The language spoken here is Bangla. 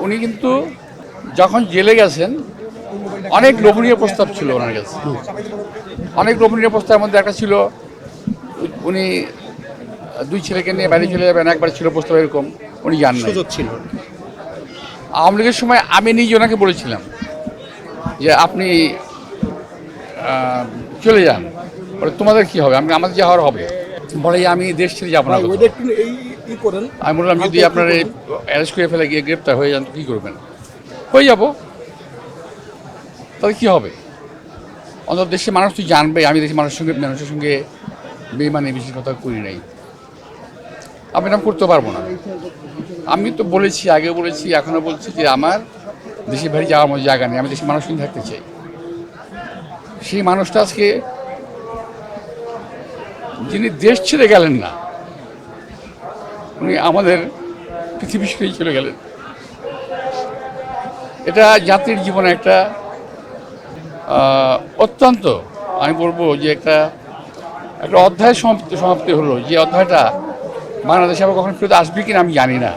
উনি কিন্তু যখন জেলে গেছেন অনেক লোভনীয় প্রস্তাব ছিল ওনার কাছে, অনেক লোভনীয় প্রস্তাবের মধ্যে একটা ছিল উনি দুই ছেলেকে নিয়ে বাড়ি চলে যাবেন, একবার ছিল প্রস্তাব এরকম, উনি যান নাই। সুযোগ ছিল। আওয়ামী লীগের সময় আমি নিজে ওনাকে বলেছিলাম যে আপনি চলে যান, বলে তোমাদের কি হবে, আমি আমাদের যা হওয়ার হবে, বলে আমি দেশ ছেড়ে যাবো না। আমি বললাম যদি আপনার অ্যারেস্ট করে ফেলে গিয়ে গ্রেপ্তার হয়ে যান তো কী করবেন? হয়ে যাব, তাহলে কী হবে? অন্তত দেশের মানুষ তুই জানবে আমি দেশের মানুষের সঙ্গে বেইমানি বেশি কথা করি নাই, আমি এরকম করতে পারবো না। আমি তো বলেছি, আগে বলেছি, এখনও বলছি যে আমার দেশের বাড়ি যাওয়ার মতো জায়গা নেই, আমি দেশের মানুষ নিয়ে থাকতে চাই। সেই মানুষটা আজকে যিনি দেশ ছেড়ে গেলেন না, উনি আমাদের পৃথিবী ছেড়েই চলে গেলেন। এটা জাতির জীবনে একটা অত্যন্ত, আমি বলবো যে একটা অধ্যায় সমাপ্তি হলো, যে অধ্যায়টা বাংলাদেশে আবার কখনো ফেরত আসবে কিনা আমি জানি না।